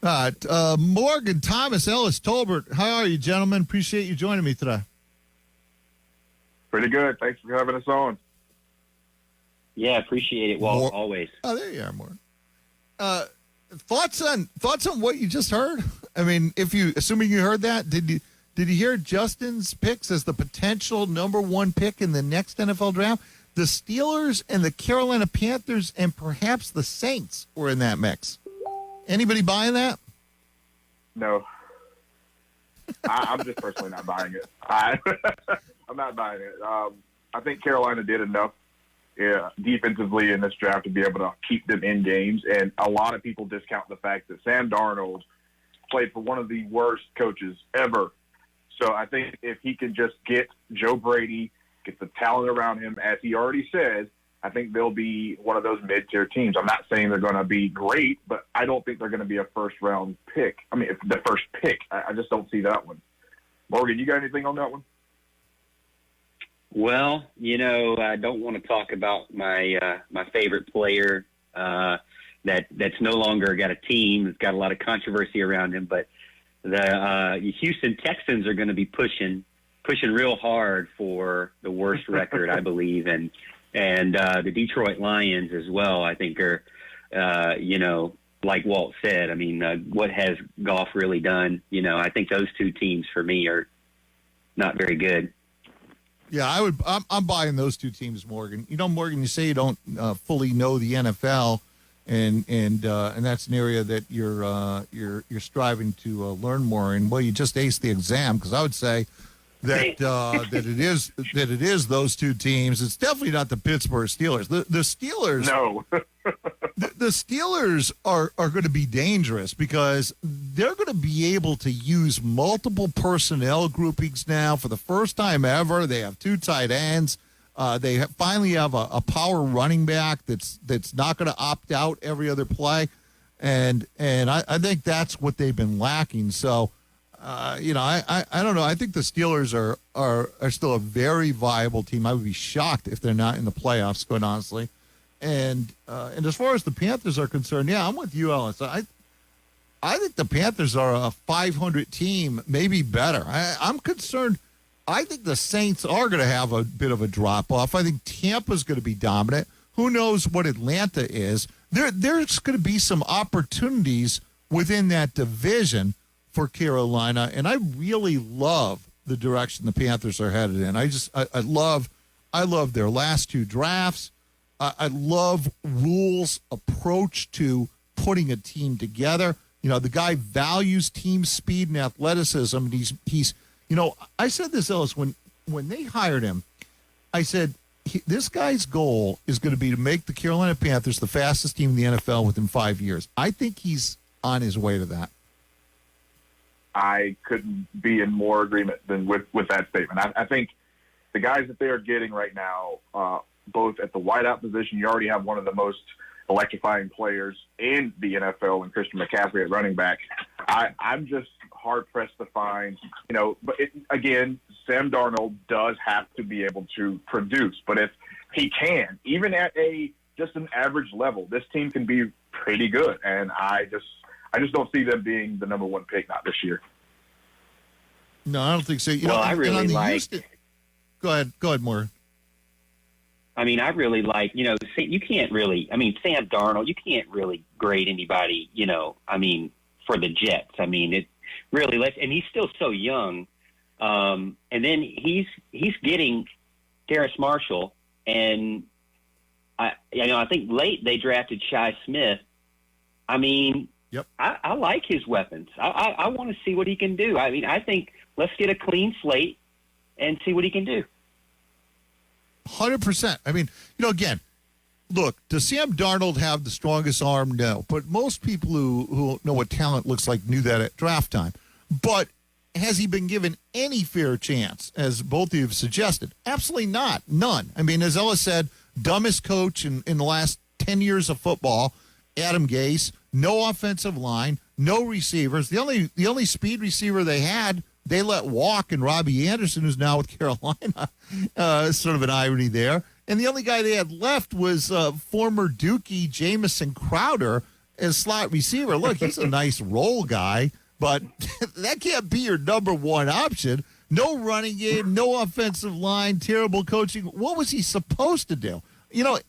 Morgan, Thomas, Ellis, Tolbert, how are you, gentlemen? Appreciate you joining me today. Pretty good. Thanks for having us on. Yeah, appreciate it, Walt, always. Oh, there you are, Morgan. Thoughts on what you just heard? I mean, assuming you heard that, did you hear Justin's picks as the potential number one pick in the next NFL draft? The Steelers and the Carolina Panthers and perhaps the Saints were in that mix. Anybody buying that? No. I'm just personally not buying it. I'm not buying it. I think Carolina did enough defensively in this draft to be able to keep them in games, and a lot of people discount the fact that Sam Darnold played for one of the worst coaches ever. So I think if he can just get Joe Brady, get the talent around him, as he already said, I think they'll be one of those mid-tier teams. I'm not saying they're going to be great, but I don't think they're going to be a first-round pick. I mean, the first pick. I just don't see that one. Morgan, you got anything on that one? Well, I don't want to talk about my favorite player that's no longer got a team. It's got a lot of controversy around him, but the Houston Texans are going to be pushing real hard for the worst record, I believe, and the Detroit Lions as well, I think are, like Walt said, I mean, what has Goff really done? I think those two teams for me are not very good. Yeah, I'm buying those two teams, Morgan. Morgan, you say you don't fully know the NFL, and that's an area that you're striving to learn more in. Well, you just aced the exam, because I would say that that it is those two teams. It's definitely not the Pittsburgh Steelers. The Steelers. No. The Steelers are going to be dangerous because they're going to be able to use multiple personnel groupings now for the first time ever. They have two tight ends. They finally have a power running back that's not going to opt out every other play, and I think that's what they've been lacking. So. I don't know. I think the Steelers are still a very viable team. I would be shocked if they're not in the playoffs, quite honestly. And as far as the Panthers are concerned, yeah, I'm with you, Ellis. I think the Panthers are a 500 team, maybe better. I'm concerned. I think the Saints are going to have a bit of a drop-off. I think Tampa's going to be dominant. Who knows what Atlanta is? There's going to be some opportunities within that division for Carolina, and I really love the direction the Panthers are headed in. I love their last two drafts. I love Rule's approach to putting a team together. The guy values team speed and athleticism, and he's I said this, Ellis, when they hired him, I said this guy's goal is going to be to make the Carolina Panthers the fastest team in the NFL within 5 years. I think he's on his way to that. I couldn't be in more agreement than with that statement. I think the guys that they are getting right now, both at the wideout position, you already have one of the most electrifying players in the NFL and Christian McCaffrey at running back. I'm just hard-pressed to find, but again, Sam Darnold does have to be able to produce. But if he can, even at just an average level, this team can be pretty good. And I just don't see them being the number one pick, not this year. No, I don't think so. I really like. Houston... Go ahead, Moore. I mean, I really like. You can't really. I mean, Sam Darnold. You can't really grade anybody. For the Jets. I mean, it really. And he's still so young. And then he's getting Terrace Marshall, and I think late they drafted Shi Smith. I mean. Yep. I like his weapons. I want to see what he can do. I mean, I think let's get a clean slate and see what he can do. 100%. I mean, again, look, does Sam Darnold have the strongest arm? No. But most people who know what talent looks like knew that at draft time. But has he been given any fair chance, as both of you have suggested? Absolutely not. None. I mean, as Ellis said, dumbest coach in the last 10 years of football, Adam Gase. No offensive line, no receivers. The only speed receiver they had, they let walk, and Robbie Anderson, who's now with Carolina. Sort of an irony there. And the only guy they had left was former Dookie Jamison Crowder. as slot receiver. Look, he's a nice role guy, but that can't be your number one option. No running game, no offensive line, terrible coaching. What was he supposed to do? You know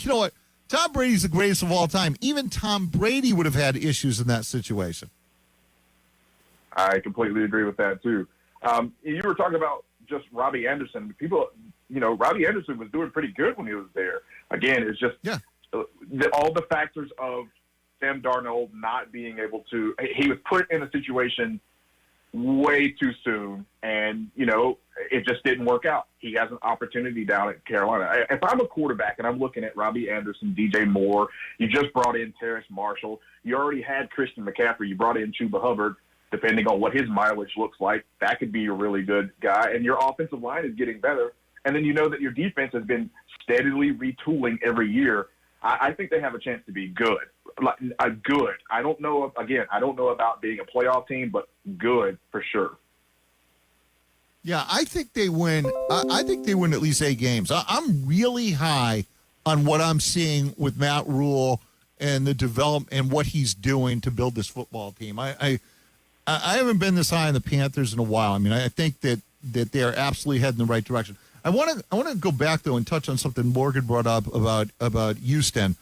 what? Tom Brady's the greatest of all time. Even Tom Brady would have had issues in that situation. I completely agree with that, too. You were talking about just Robbie Anderson. Robbie Anderson was doing pretty good when he was there. Again, it's just all the factors of Sam Darnold not being able to – he was put in a situation way too soon, and, it just didn't work out. He has an opportunity down at Carolina. If I'm a quarterback and I'm looking at Robbie Anderson, DJ Moore, you just brought in Terrace Marshall, you already had Christian McCaffrey, you brought in Chuba Hubbard, depending on what his mileage looks like, that could be a really good guy, and your offensive line is getting better, and then you know that your defense has been steadily retooling every year. I think they have a chance to be good. Good. I don't know about being a playoff team, but good for sure. Yeah, I think they win. I think they win at least 8 games. I'm really high on what I'm seeing with Matt Rule and the development and what he's doing to build this football team. I haven't been this high on the Panthers in a while. I mean, I think that they are absolutely heading in the right direction. I want to go back though and touch on something Morgan brought up about Houston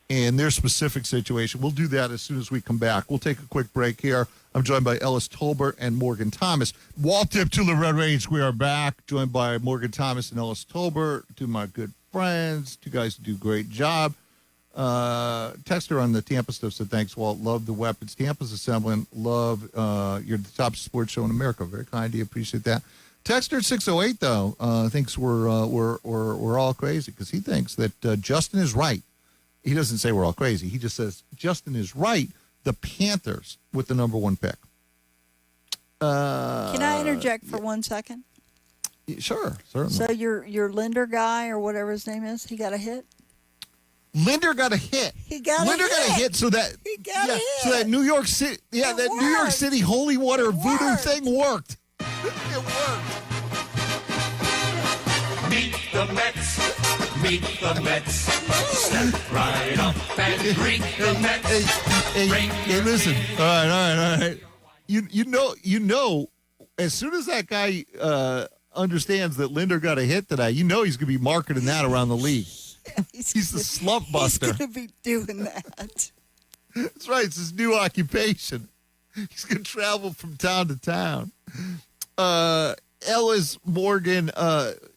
and their specific situation. We'll do that as soon as we come back. We'll take a quick break here. I'm joined by Ellis Tolbert and Morgan Thomas. Walt Deptula, Red Range, we are back, joined by Morgan Thomas and Ellis Tolbert, two of my good friends, two guys who do a great job. Texter on the Tampa stuff said, thanks, Walt. Love the weapons. Tampa's assembling. Love you're the top sports show in America. Very kind of you. Appreciate that. Texter 608 though thinks we're all crazy because he thinks that Justin is right. He doesn't say we're all crazy. He just says Justin is right. The Panthers with the number 1 pick. Can I interject for 1 second? Sure, certainly. So your Linder guy or whatever his name is, he got a hit? Linder got a hit. Linder got a hit so that he got a hit. So that New York City, New York City holy water voodoo thing worked. It worked. Meet the Mets. Step right up and greet the Mets. Hey, listen. All right. You know, as soon as that guy understands that Linder got a hit today, he's going to be marketing that around the league. He's the slump buster. He's going to be doing that. That's right. It's his new occupation. He's going to travel from town to town. Ellis, Morgan,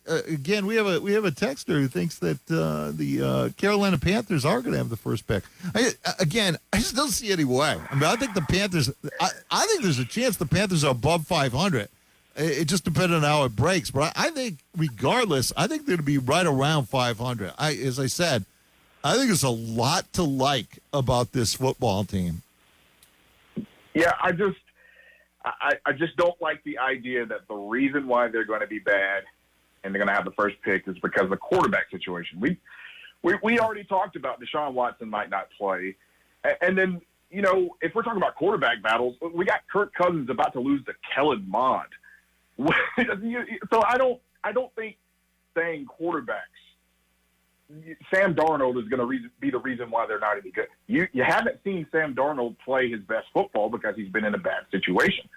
again, we have a texter who thinks that the Carolina Panthers are going to have the first pick. I just don't see any way. I mean, I think the Panthers. I think there's a chance the Panthers are above 500. It just depends on how it breaks. But I think, regardless, I think they're going to be right around 500. As I said, I think there's a lot to like about this football team. Yeah, I just don't like the idea that the reason why they're going to be bad and they're going to have the first pick is because of the quarterback situation. We already talked about Deshaun Watson might not play. And then, if we're talking about quarterback battles, we got Kirk Cousins about to lose to Kellen Mond. So I don't think saying quarterbacks, Sam Darnold is going to be the reason why they're not any good. You haven't seen Sam Darnold play his best football because he's been in a bad situation.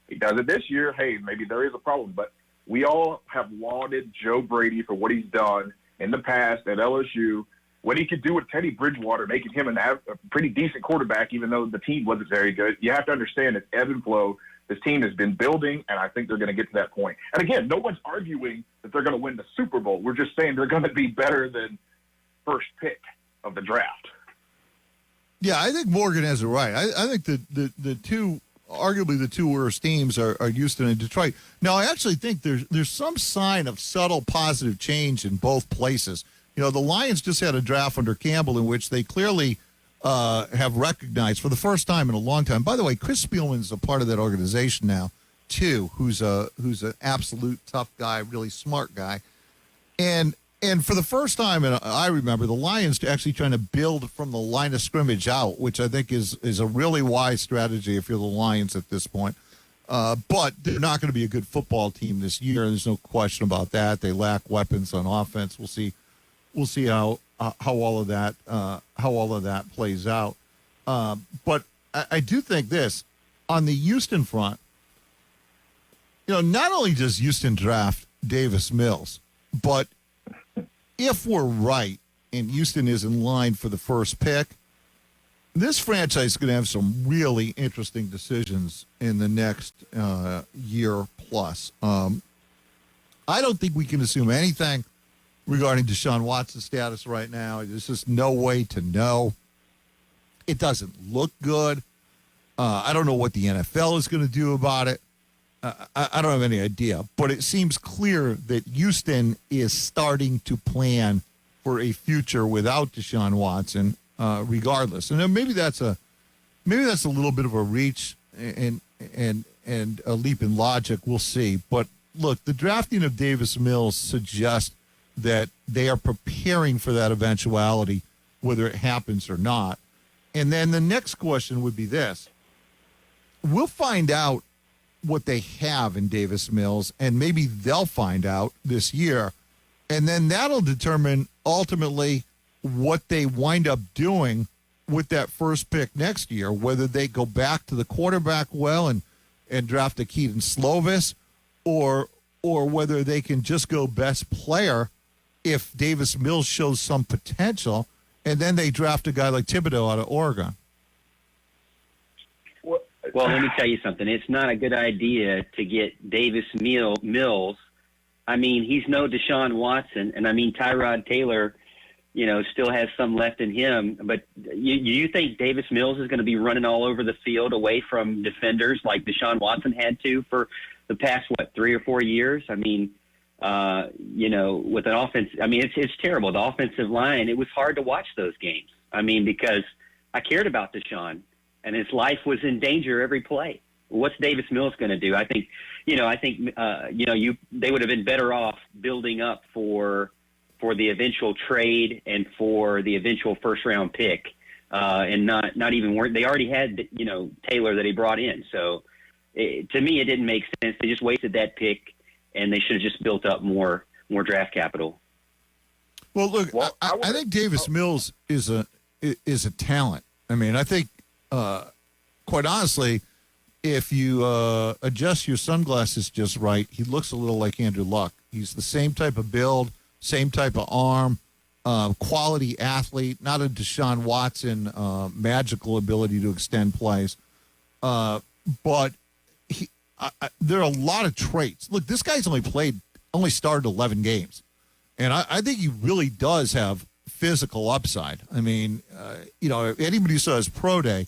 He does it this year. Hey, maybe there is a problem, but we all have lauded Joe Brady for what he's done in the past at LSU, what he could do with Teddy Bridgewater, making him a pretty decent quarterback, even though the team wasn't very good. You have to understand it's ebb and flow. This team has been building, and I think they're going to get to that point. And again, no one's arguing that they're going to win the Super Bowl. We're just saying they're going to be better than first pick of the draft. Yeah, I think Morgan has it right. I think the two, arguably the two worst teams are Houston and Detroit. Now, I actually think there's some sign of subtle positive change in both places. The Lions just had a draft under Campbell in which they clearly have recognized for the first time in a long time. By the way, Chris Spielman is a part of that organization now, too, who's an absolute tough guy, really smart guy. And for the first time, and I remember, the Lions actually trying to build from the line of scrimmage out, which I think is a really wise strategy if you're the Lions at this point. But they're not going to be a good football team this year. There's no question about that. They lack weapons on offense. We'll see how all of that plays out. But I do think this on the Houston front. Not only does Houston draft Davis Mills, but if we're right and Houston is in line for the first pick, this franchise is going to have some really interesting decisions in the next year plus. I don't think we can assume anything regarding Deshaun Watson's status right now. There's just no way to know. It doesn't look good. I don't know what the NFL is going to do about it. I don't have any idea, but it seems clear that Houston is starting to plan for a future without Deshaun Watson, regardless. And then maybe that's a little bit of a reach and a leap in logic. We'll see. But look, the drafting of Davis Mills suggests that they are preparing for that eventuality, whether it happens or not. And then the next question would be this: we'll find out what they have in Davis Mills, and maybe they'll find out this year, and then that'll determine ultimately what they wind up doing with that first pick next year, whether they go back to the quarterback well and draft a Keaton Slovis, or whether they can just go best player if Davis Mills shows some potential, and then they draft a guy like Thibodeau out of Oregon. Well, let me tell you something. It's not a good idea to get Davis Mills. I mean, he's no Deshaun Watson, and I mean Tyrod Taylor, still has some left in him. But you think Davis Mills is going to be running all over the field away from defenders like Deshaun Watson had to for the past 3 or 4 years? I mean, with an offense, I mean it's terrible. The offensive line. It was hard to watch those games. I mean, because I cared about Deshaun, and his life was in danger every play. What's Davis Mills going to do? I think they would have been better off building up for the eventual trade and for the eventual first round pick, and not even work. They already had Taylor that he brought in. So to me, it didn't make sense. They just wasted that pick, and they should have just built up more draft capital. Well, look, I think Davis Mills is a talent. I mean, I think. Quite honestly, if you adjust your sunglasses just right, he looks a little like Andrew Luck. He's the same type of build, same type of arm, quality athlete, not a Deshaun Watson magical ability to extend plays. But there are a lot of traits. Look, this guy's only started 11 games. And I think he really does have physical upside. I mean, anybody who saw his pro day,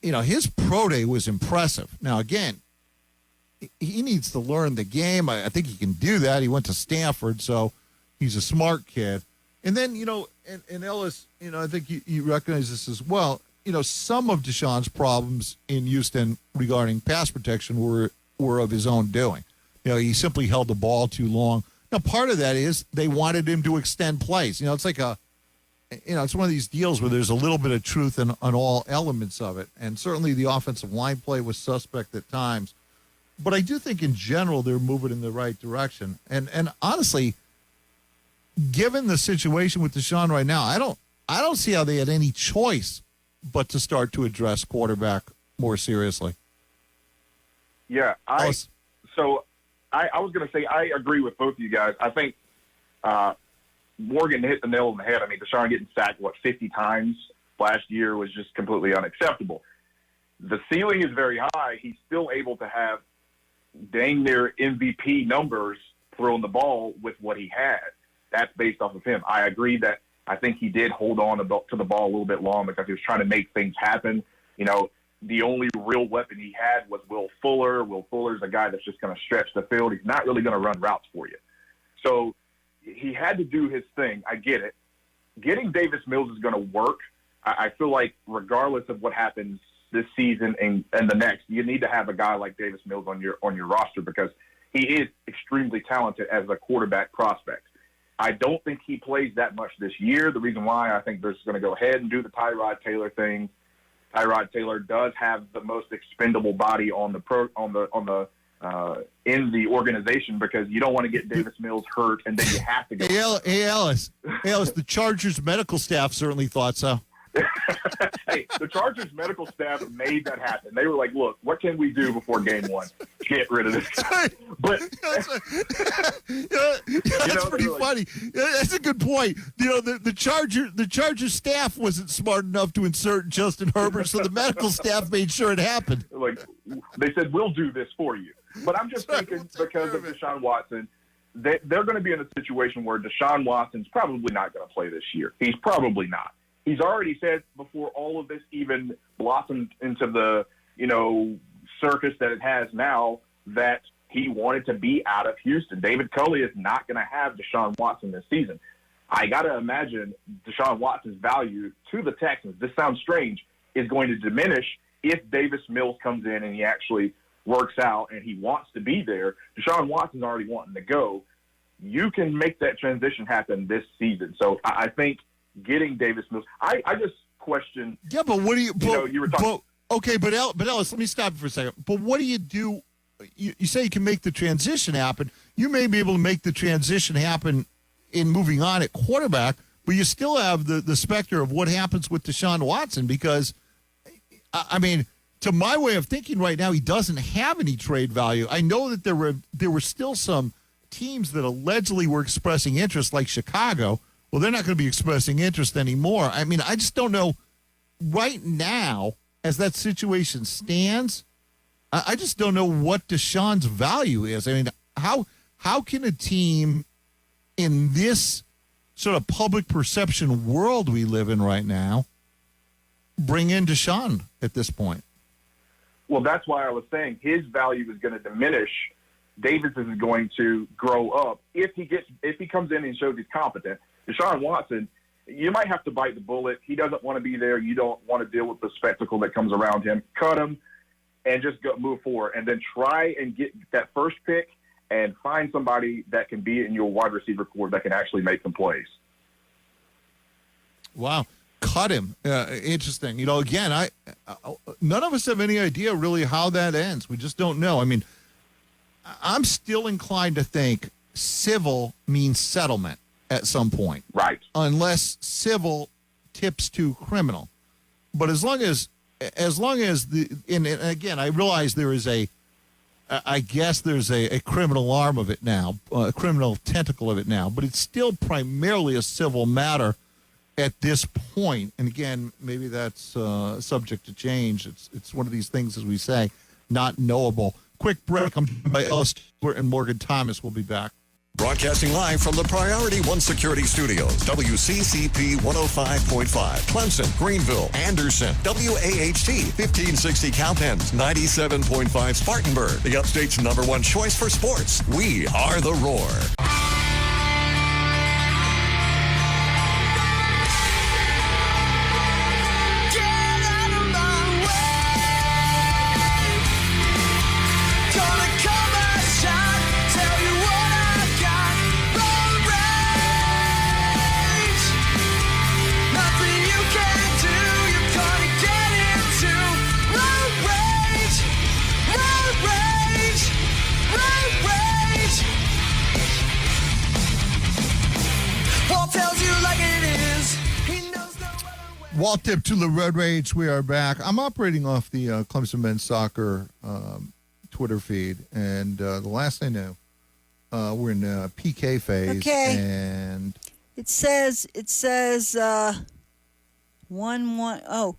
his pro day was impressive. Now, again, he needs to learn the game. I think he can do that. He went to Stanford, so he's a smart kid. And then, and Ellis, I think you recognize this as well. Some of Deshaun's problems in Houston regarding pass protection were of his own doing. He simply held the ball too long. Now, part of that is they wanted him to extend plays. It's like it's one of these deals where there's a little bit of truth on all elements of it. And certainly the offensive line play was suspect at times. But I do think in general they're moving in the right direction. And honestly, given the situation with Deshaun right now, I don't see how they had any choice but to start to address quarterback more seriously. Yeah, I was going to say I agree with both of you guys. I think Morgan hit the nail on the head. I mean, Deshaun getting sacked, 50 times last year was just completely unacceptable. The ceiling is very high. He's still able to have dang near MVP numbers throwing the ball with what he had. That's based off of him. I agree that I think he did hold on to the ball a little bit long because he was trying to make things happen. The only real weapon he had was Will Fuller. Will Fuller's a guy that's just going to stretch the field. He's not really going to run routes for you. So he had to do his thing. I get it. Getting Davis Mills is going to work. I feel like regardless of what happens this season and the next, you need to have a guy like Davis Mills on your roster because he is extremely talented as a quarterback prospect. I don't think he plays that much this year. The reason why I think they're just going to go ahead and do the Tyrod Taylor thing. Tyrod Taylor does have the most expendable body in the organization because you don't want to get Davis Mills hurt and then you have to go. Hey Ellis, the Chargers medical staff certainly thought so. Hey, the Chargers medical staff made that happen. They were like, "Look, what can we do before game one? Get rid of this guy." But that's pretty funny. That's a good point. The Charger staff wasn't smart enough to insert Justin Herbert, so the medical staff made sure it happened. Like they said, "We'll do this for you." But I'm just thinking because of Deshaun Watson, they're going to be in a situation where Deshaun Watson's probably not going to play this year. He's probably not. He's already said before all of this even blossomed into the, circus that it has now that he wanted to be out of Houston. David Culley is not going to have Deshaun Watson this season. I got to imagine Deshaun Watson's value to the Texans, this sounds strange, is going to diminish if Davis Mills comes in and he actually works out and he wants to be there. Deshaun Watson's already wanting to go. You can make that transition happen this season. So I think getting Davis Mills, I just question. Yeah, but what do you? You were talking. But Ellis, let me stop you for a second. But what do you do? You say you can make the transition happen. You may be able to make the transition happen in moving on at quarterback, but you still have the specter of what happens with Deshaun Watson because, I mean, to my way of thinking right now, he doesn't have any trade value. I know that there were still some teams that allegedly were expressing interest, like Chicago. Well, they're not going to be expressing interest anymore. I mean, I just don't know right now, as that situation stands, I just don't know what Deshaun's value is. I mean, how can a team in this sort of public perception world we live in right now bring in Deshaun at this point? Well, that's why I was saying his value is going to diminish. Davis is going to grow up if he comes in and shows he's competent. Deshaun Watson, you might have to bite the bullet. He doesn't want to be there. You don't want to deal with the spectacle that comes around him. Cut him and just move forward, and then try and get that first pick and find somebody that can be in your wide receiver core that can actually make some plays. Wow. Cut him. Interesting. Again, none of us have any idea really how that ends. We just don't know. I mean, I'm still inclined to think civil means settlement at some point. Right. Unless civil tips to criminal. But as long as and again, I realize there is I guess there's a criminal arm of it now, a criminal tentacle of it now, but it's still primarily a civil matter at this point. And again, maybe that's subject to change. It's one of these things, as we say, not knowable. Quick break. I'm joined by Ellis Tolbert and Morgan Thomas. We'll be back. Broadcasting live from the Priority One Security Studios, WCCP 105.5, Clemson, Greenville, Anderson, WAHT 1560 Cowpens, 97.5 Spartanburg, the Upstate's #1 choice for sports. We are the Roar. Walt Deptula, Road Rage. We are back. I'm operating off the Clemson men's soccer Twitter feed, and the last I knew, we're in PK phase. Okay. And it says 1-1. Oh,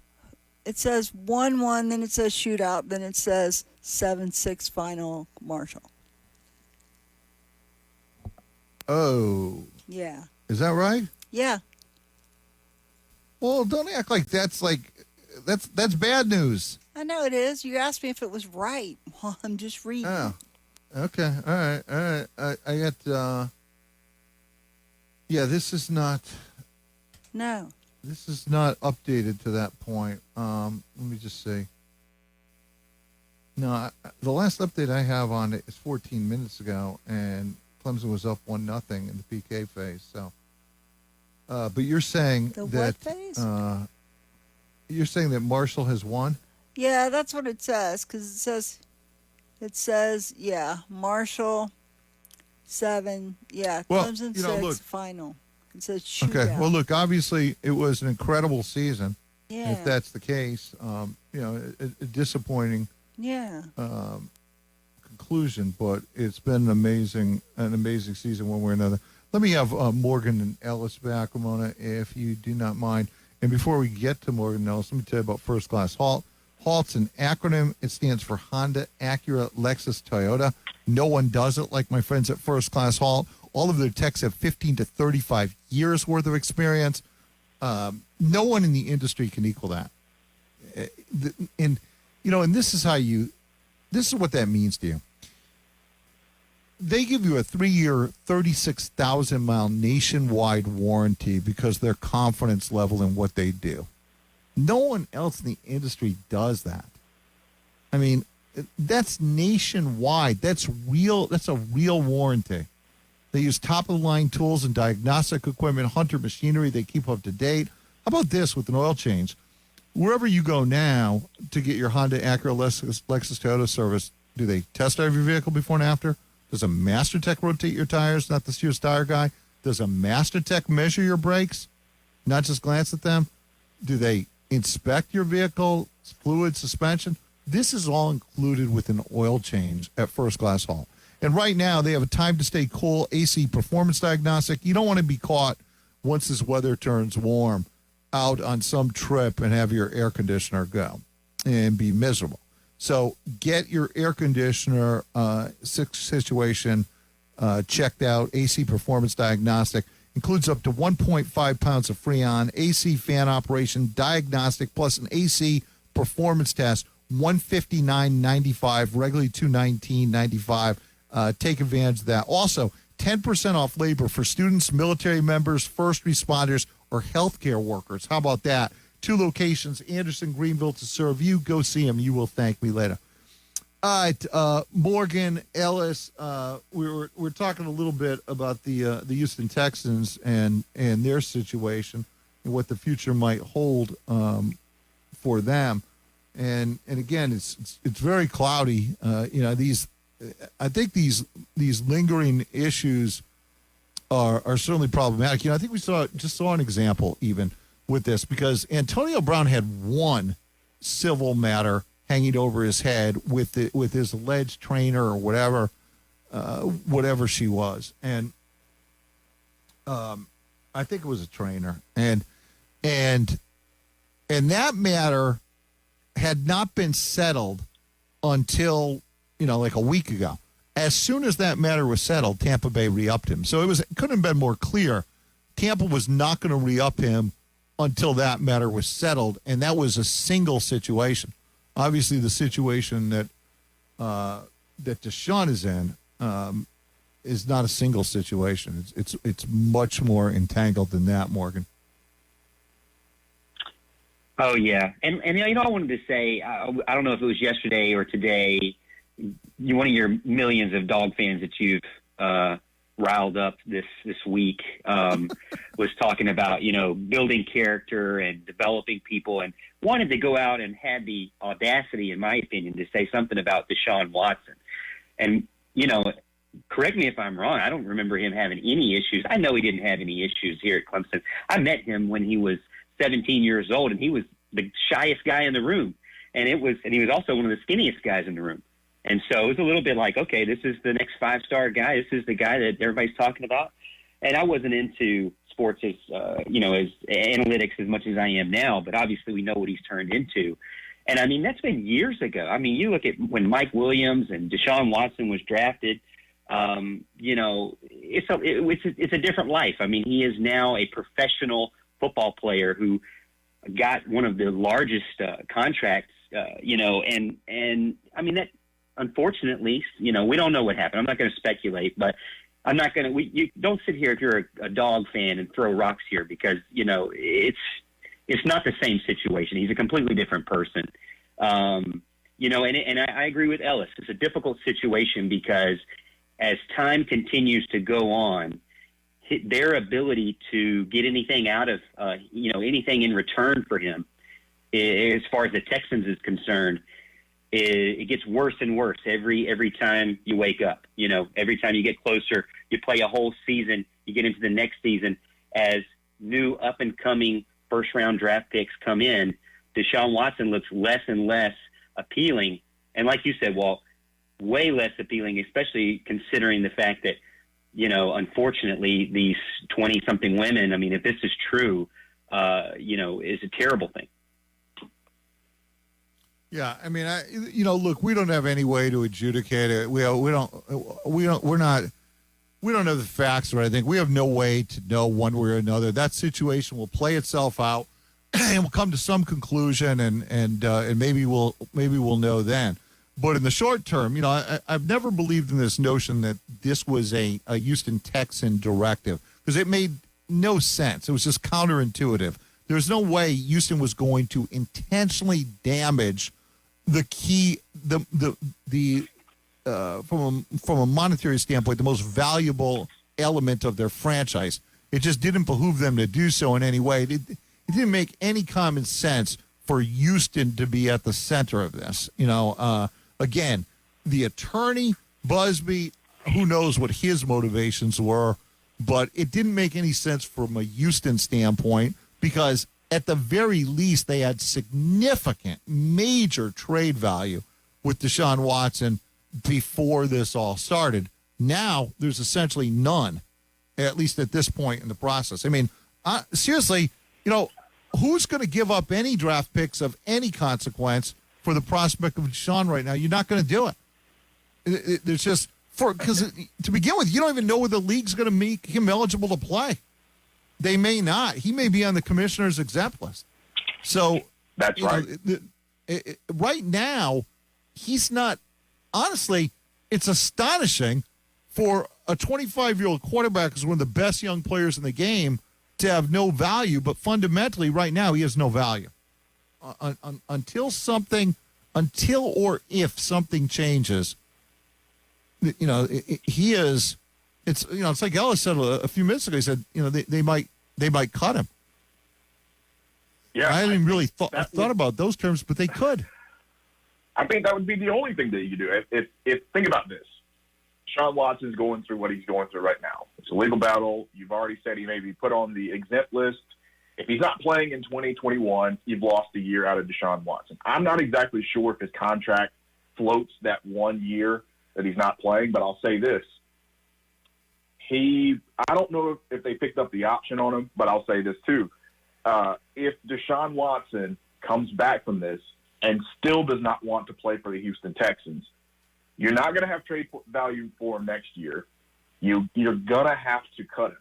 it says 1-1. Then it says shootout. Then it says 7-6 final Marshall. Oh, Yeah. is that right? Yeah. Well, don't act like that's bad news. I know it is. You asked me if it was right. Well, I'm just reading. Oh, okay. All right. I got, yeah, this is not updated to that point. Let me just see. No, the last update I have on it is 14 minutes ago, and Clemson was up 1-0 in the PK phase. So, but you're saying The that what phase? You're saying that Marshall has won? Yeah, that's what it says, because it says, yeah, Marshall 7, yeah, Well, Clemson 6 look. final. It says shootout. Okay. Well, look, obviously it was an incredible season. Yeah. if that's the case. A disappointing Yeah. conclusion, but it's been an amazing season one way or another. Let me have Morgan and Ellis back, Ramona, if you do not mind. And before we get to Morgan and Ellis, let me tell you about First Class Halt. HALT's an acronym. It stands for Honda, Acura, Lexus, Toyota. No one does it like my friends at First Class Halt. All of their techs have 15 to 35 years worth of experience. No one in the industry can equal that. And this is what that means to you. They give you a 3-year, 36,000-mile nationwide warranty because their confidence level in what they do. No one else in the industry does that. I mean, that's nationwide. That's real. That's a real warranty. They use top-of-the-line tools and diagnostic equipment, Hunter machinery. They keep up to date. How about this with an oil change? Wherever you go now to get your Honda, Acura, Lexus Toyota service, do they test drive your vehicle before and after? Does a Master Tech rotate your tires, not the Sears tire guy? Does a Master Tech measure your brakes, not just glance at them? Do they inspect your vehicle, fluid, suspension? This is all included with an oil change at First Class Halt. And right now, they have a time to stay cool AC performance diagnostic. You don't want to be caught once this weather turns warm out on some trip and have your air conditioner go and be miserable. So get your air conditioner situation checked out. AC performance diagnostic includes up to 1.5 pounds of Freon, AC fan operation diagnostic, plus an AC performance test. $159.95, regularly $219.95. Take advantage of that. Also, 10% off labor for students, military members, first responders, or healthcare workers. How about that? 2 locations, Anderson, Greenville, to serve you. Go see them. You will thank me later. All right, Morgan, Ellis, we're talking a little bit about the Houston Texans and their situation and what the future might hold for them. And again, it's very cloudy. I think these lingering issues are certainly problematic. I think we saw an example even with this, because Antonio Brown had one civil matter hanging over his head with his alleged trainer or whatever she was, and I think it was a trainer, and that matter had not been settled until like a week ago. As soon as that matter was settled, Tampa Bay re-upped him. So it couldn't have been more clear. Tampa was not going to re-up him until that matter was settled, and that was a single situation. Obviously, the situation that Deshaun is in is not a single situation. It's much more entangled than that, Morgan. Oh yeah, and I wanted to say, I don't know if it was yesterday or today. One of your millions of dog fans that you've riled up this week was talking about building character and developing people, and wanted to go out and had the audacity, in my opinion, to say something about Deshaun Watson. And correct me if I'm wrong, I don't remember him having any issues. I know he didn't have any issues here at Clemson. I met him when he was 17 years old, and he was the shyest guy in the room, and he was also one of the skinniest guys in the room. And so it was a little bit like, okay, this is the next 5-star guy. This is the guy that everybody's talking about. And I wasn't into sports as analytics as much as I am now, but obviously we know what he's turned into. And I mean, that's been years ago. I mean, you look at when Mike Williams and Deshaun Watson was drafted, it's a different life. I mean, he is now a professional football player who got one of the largest contracts, and I mean, that, unfortunately, we don't know what happened. I'm not going to speculate, but I'm not going to. You don't sit here if you're a dog fan and throw rocks here, because it's not the same situation. He's a completely different person, and I agree with Ellis. It's a difficult situation because as time continues to go on, their ability to get anything out of anything in return for him, as far as the Texans is concerned, it gets worse and worse every time you wake up. Every time you get closer, you play a whole season, you get into the next season as new up and coming first-round draft picks come in, Deshaun Watson looks less and less appealing. And like you said, Walt, way less appealing, especially considering the fact that, unfortunately, these 20-something women, I mean, if this is true, is a terrible thing. Yeah, I mean, look, we don't have any way to adjudicate it. We don't have the facts or anything. We have no way to know one way or another. That situation will play itself out, and we'll come to some conclusion, and maybe we'll know then. But in the short term, I've never believed in this notion that this was a Houston Texan directive, because it made no sense. It was just counterintuitive. There's no way Houston was going to intentionally damage the key, from a monetary standpoint, the most valuable element of their franchise. It just didn't behoove them to do so in any way. It didn't make any common sense for Houston to be at the center of this. Again, the attorney, Busby, who knows what his motivations were, but it didn't make any sense from a Houston standpoint, because at the very least they had significant, major trade value with Deshaun Watson before this all started. Now there's essentially none, at least at this point in the process. I mean, seriously, who's going to give up any draft picks of any consequence for the prospect of Deshaun right now? You're not going to do it. There's just, because to begin with, you don't even know whether the league's going to make him eligible to play. They may not. He may be on the commissioner's exempt list. So that's right. Right now, he's not. Honestly, it's astonishing for a 25-year-old quarterback who's one of the best young players in the game to have no value. But fundamentally, right now, he has no value. Until or if something changes, he is. It's like Ellis said a few minutes ago. He said, they might cut him. Yeah, I hadn't really thought about those terms, but they could. I think that would be the only thing that you do. If think about this, Deshaun Watson's going through what he's going through right now. It's a legal battle. You've already said he may be put on the exempt list. If he's not playing in 2021, you've lost a year out of Deshaun Watson. I'm not exactly sure if his contract floats that 1 year that he's not playing, but I'll say this. I don't know if they picked up the option on him, but I'll say this too. If Deshaun Watson comes back from this and still does not want to play for the Houston Texans, you're not going to have trade value for him next year. You're going to have to cut him.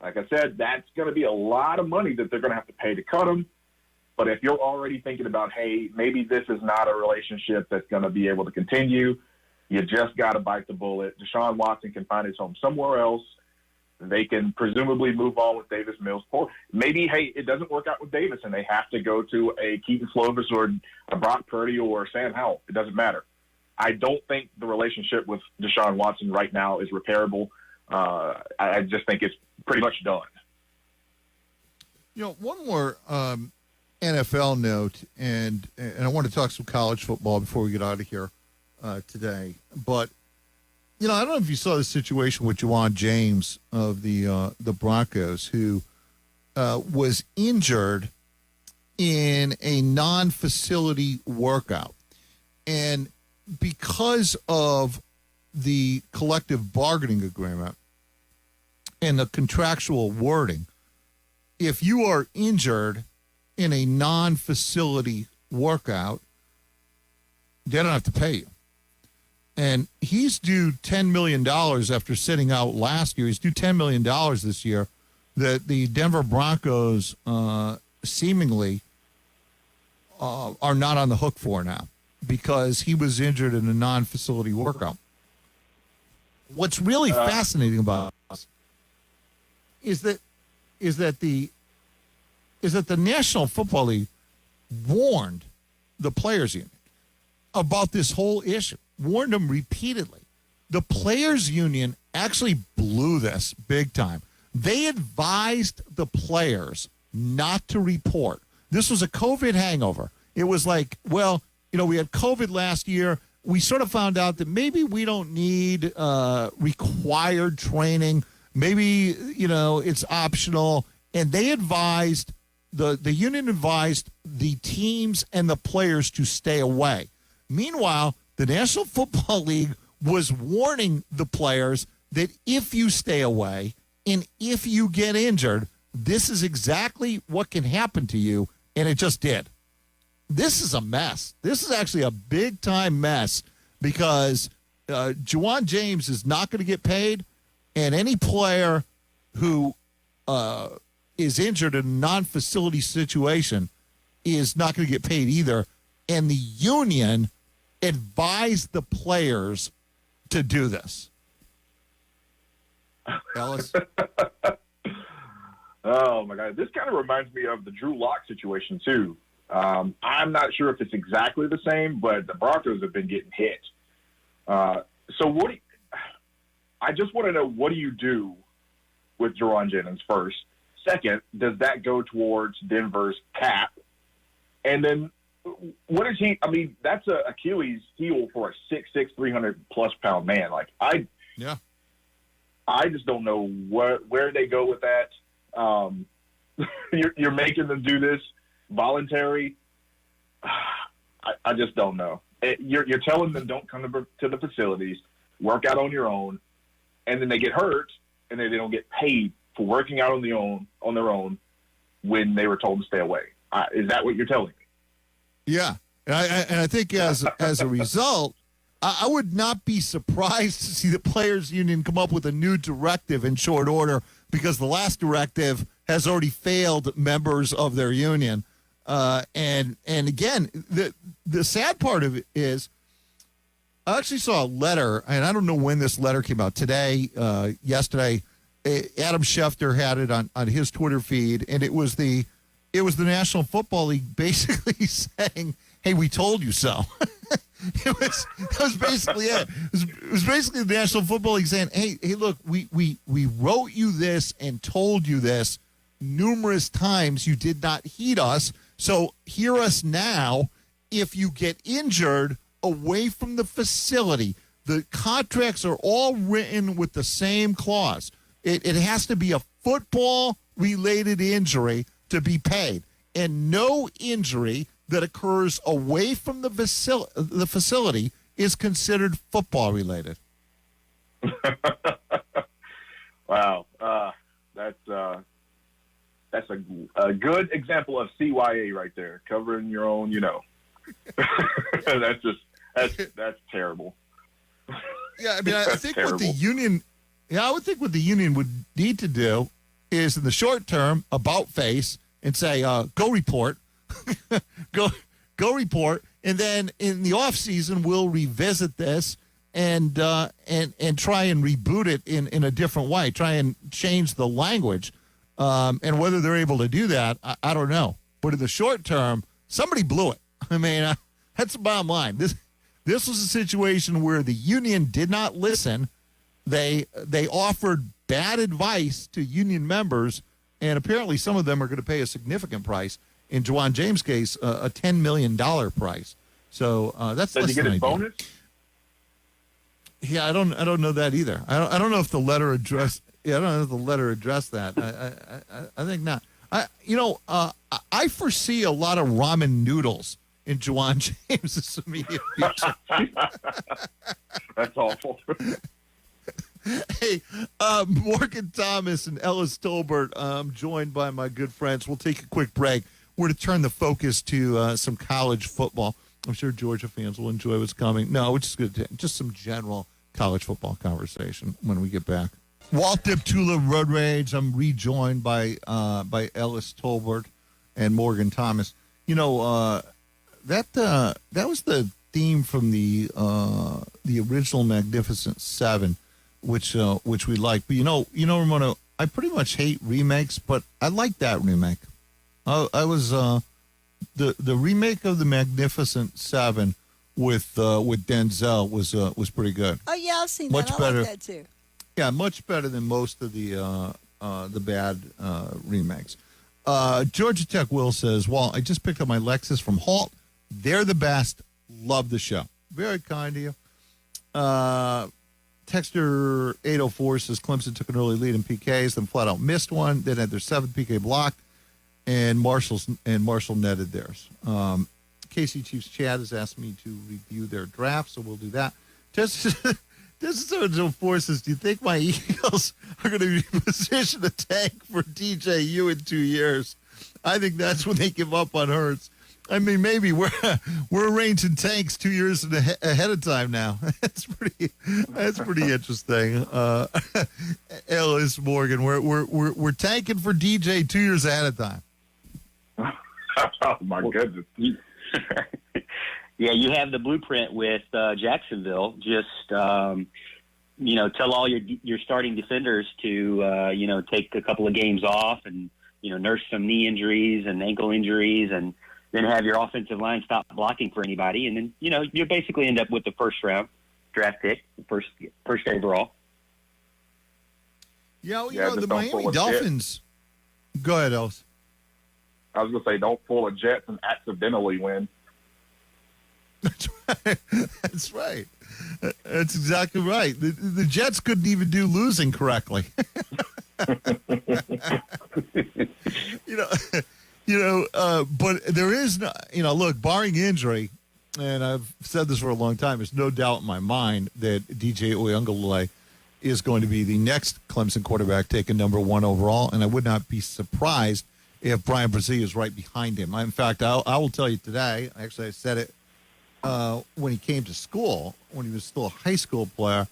Like I said, that's going to be a lot of money that they're going to have to pay to cut him. But if you're already thinking about, hey, maybe this is not a relationship that's going to be able to continue, you just got to bite the bullet. Deshaun Watson can find his home somewhere else. They can presumably move on with Davis Mills. Or maybe, hey, it doesn't work out with Davis and they have to go to a Keaton Slovis or a Brock Purdy or Sam Howell. It doesn't matter. I don't think the relationship with Deshaun Watson right now is repairable. I just think it's pretty much done. One more NFL note, and I want to talk some college football before we get out of here today. But I don't know if you saw the situation with Juwan James of the Broncos, who was injured in a non-facility workout, and because of the collective bargaining agreement and the contractual wording, if you are injured in a non-facility workout, they don't have to pay you. And he's due $10 million after sitting out last year. He's due $10 million this year that the Denver Broncos seemingly are not on the hook for now, because he was injured in a non-facility workout. What's really fascinating about this is that the National Football League warned the players union about this whole issue, warned them repeatedly. The players union actually blew this big time. They advised the players not to report. This was a COVID hangover. It was like, well, we had COVID last year. We sort of found out that maybe we don't need required training. Maybe, it's optional. And they advised the union advised the teams and the players to stay away. Meanwhile, the National Football League was warning the players that if you stay away and if you get injured, this is exactly what can happen to you, and it just did. This is a mess. This is actually a big-time mess because Juwan James is not going to get paid, and any player who is injured in a non-facility situation is not going to get paid either. And the union advised the players to do this. Ellis? Oh, my God. This kind of reminds me of the Drew Lock situation, too. I'm not sure if it's exactly the same, but the Broncos have been getting hit. So I just want to know, what do you do with Juwan Jennings first? Second, does that go towards Denver's cap? And then what is he? I mean, that's an Achilles heel for a 6'6", 300-plus pound man. Like, I just don't know where they go with that. You're making them do this voluntary. I just don't know. You're telling them don't come to the facilities, work out on your own, and then they get hurt, and then they don't get paid for working out on their own when they were told to stay away. Is that what you're telling me? Yeah, and I think as a result, I would not be surprised to see the players' union come up with a new directive in short order, because the last directive has already failed members of their union. And again, the sad part of it is, I actually saw a letter, and I don't know when this letter came out, today, yesterday. Adam Schefter had it on his Twitter feed, and it was the National Football League basically saying, "Hey, we told you so." That was basically it. It was basically the National Football League saying, "Hey, look, we wrote you this and told you this numerous times. You did not heed us. So hear us now. If you get injured away from the facility, the contracts are all written with the same clause. It has to be a football-related injury to be paid, and no injury that occurs away from the facility is considered football-related." Wow, that's a good example of CYA right there, covering your own, that's terrible. Yeah, I mean, I That's think terrible. what the union, I would think what the union would need to do is, in the short term, about face and say, go report, go report, and then in the off season we'll revisit this and try and reboot it in a different way, try and change the language, and whether they're able to do that, I don't know. But in the short term, somebody blew it. I mean, that's the bottom line. This was a situation where the union did not listen. They offered bad advice to union members, and apparently some of them are going to pay a significant price. In Juwan James' case, a $10 million price. So that's Does he get his bonus? Yeah, I don't know that either. I don't know if the letter addressed. Yeah, I don't know if the letter addressed that. I think not. I foresee a lot of ramen noodles in Juwan James' immediate future. That's awful. Hey, Morgan Thomas and Ellis Tolbert, joined by my good friends. We'll take a quick break. We're to turn the focus to some college football. I'm sure Georgia fans will enjoy what's coming. No, we're just going to just some general college football conversation when we get back. Walt Deptula, Road Rage. I'm rejoined by Ellis Tolbert and Morgan Thomas. That was the theme from the original Magnificent Seven, which we like. But Ramona, I pretty much hate remakes, but I like that remake. I was the remake of the Magnificent Seven with Denzel was pretty good. Oh yeah, I've seen Much that. I better. like that too. Yeah, much better than most of the bad remakes. Georgia Tech Will says, "Well, I just picked up my Lexus from Halt. They're the best. Love the show. Very kind of you." Texter 804 says Clemson took an early lead in PKs, then flat out missed one, then had their seventh PK blocked. and Marshall netted theirs. KC Chiefs Chad has asked me to review their draft, so we'll do that. Just so forces, do you think my Eagles are going to be positioned to tank for DJU in 2 years? I think that's when they give up on Hurts. I mean, maybe we're arranging tanks 2 years ahead of time now. That's pretty interesting. Ellis Morgan, we're tanking for DJ 2 years ahead of time. Oh my goodness. Yeah, you have the blueprint with Jacksonville. Just tell all your starting defenders to take a couple of games off and nurse some knee injuries and ankle injuries, and then have your offensive line stop blocking for anybody, and then you basically end up with the first round draft pick, first overall. Yeah, the Miami Dolphins. Go ahead, Ellis. I was going to say, don't pull a Jets and accidentally win. That's right. That's right. That's exactly right. The Jets couldn't even do losing correctly. But there is no, look, barring injury, and I've said this for a long time, there's no doubt in my mind that DJ Uyunglele is going to be the next Clemson quarterback taken number 1 overall, and I would not be surprised if Brian Brzee is right behind him. In fact, I will tell you today, actually I said it when he came to school, when he was still a high school player,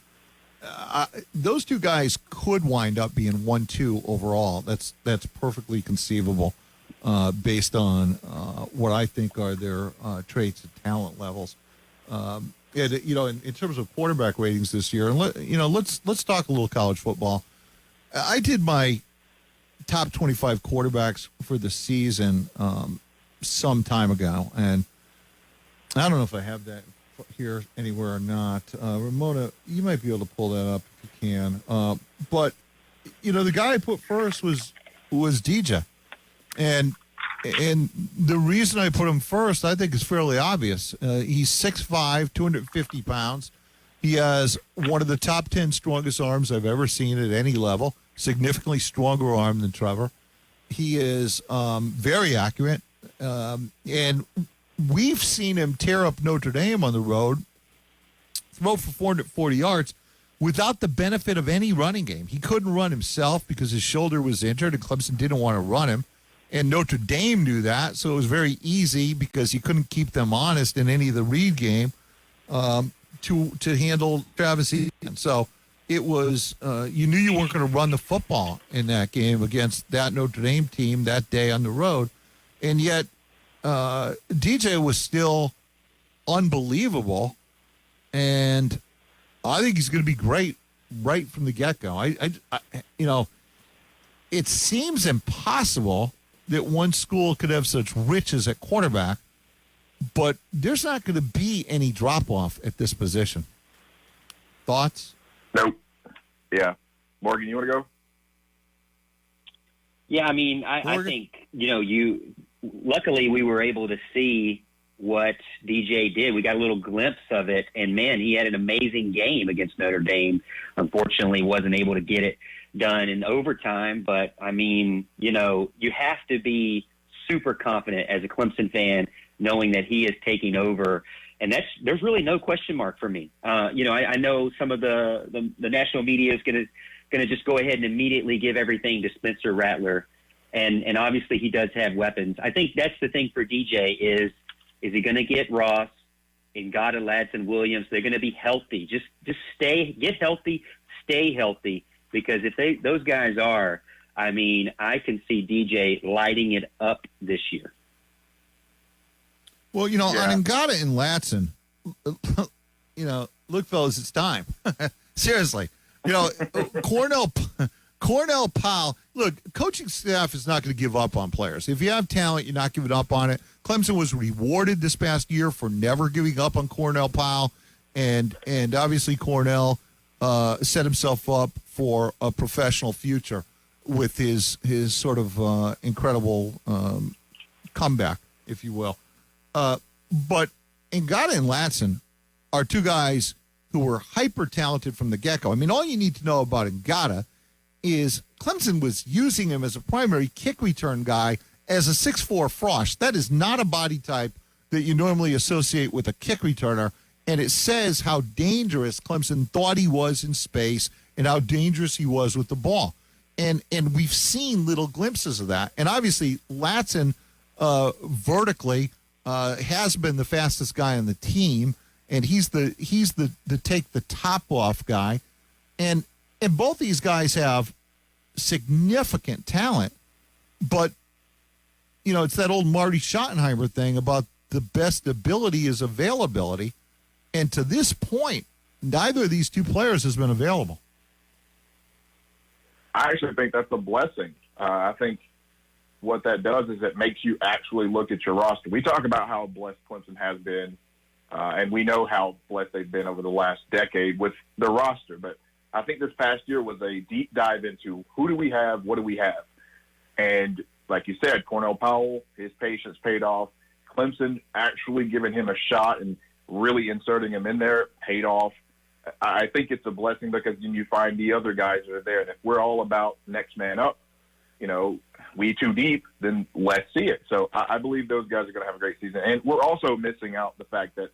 those two guys could wind up being 1-2 overall. That's perfectly conceivable based on what I think are their traits and talent levels. In terms of quarterback ratings this year, and let's talk a little college football. I did my top 25 quarterbacks for the season some time ago, and I don't know if I have that here anywhere or not. Ramona, you might be able to pull that up if you can. But the guy I put first was DJ, and the reason I put him first, I think, is fairly obvious. He's 6'5", 250 pounds. He has one of the top 10 strongest arms I've ever seen at any level. Significantly stronger arm than Trevor. He is very accurate, and we've seen him tear up Notre Dame on the road, throw for 440 yards without the benefit of any running game. He couldn't run himself because his shoulder was injured, and Clemson didn't want to run him. And Notre Dame knew that, so it was very easy because he couldn't keep them honest in any of the read game to handle Travis Etienne. So it was you knew you weren't going to run the football in that game against that Notre Dame team that day on the road, and yet DJ was still unbelievable, and I think he's going to be great right from the get-go. It seems impossible that one school could have such riches at quarterback, but there's not going to be any drop-off at this position. Thoughts? Nope. Yeah. Morgan, you want to go? Yeah, I mean, I think, luckily we were able to see what DJ did. We got a little glimpse of it, and man, he had an amazing game against Notre Dame. Unfortunately, wasn't able to get it done in overtime, but I mean, you have to be super confident as a Clemson fan, knowing that he is taking over, and there's really no question mark for me. I know some of the national media is going to just go ahead and immediately give everything to Spencer Rattler, and obviously he does have weapons. I think that's the thing for DJ is he going to get Ross, Ngata, Ladson, Williams? They're going to be healthy. Just get healthy, stay healthy. Because if those guys are, I mean, I can see DJ lighting it up this year. Well, on Ngata and Ladson, look, fellas, it's time. Seriously. Cornell Powell, look, coaching staff is not going to give up on players. If you have talent, you're not giving up on it. Clemson was rewarded this past year for never giving up on Cornell Powell, and obviously Cornell set himself up for a professional future with his sort of incredible comeback, if you will. But Ngata and Ladson are two guys who were hyper talented from the get-go. I mean, all you need to know about Ngata is Clemson was using him as a primary kick return guy as a 6'4" Frost, that is not a body type that you normally associate with a kick returner. And it says how dangerous Clemson thought he was in space and how dangerous he was with the ball. And we've seen little glimpses of that. And obviously, Latson vertically has been the fastest guy on the team, and he's the take the top off guy. And both these guys have significant talent, but it's that old Marty Schottenheimer thing about the best ability is availability. And to this point, neither of these two players has been available. I actually think that's a blessing. I think what that does is it makes you actually look at your roster. We talk about how blessed Clemson has been, and we know how blessed they've been over the last decade with the roster. But I think this past year was a deep dive into who do we have, what do we have. And like you said, Cornell Powell, his patience paid off. Clemson actually giving him a shot and really inserting him in there paid off. I think it's a blessing because then you find the other guys that are there. And if we're all about next man up, we too deep, then let's see it. So I believe those guys are going to have a great season. And we're also missing out the fact that,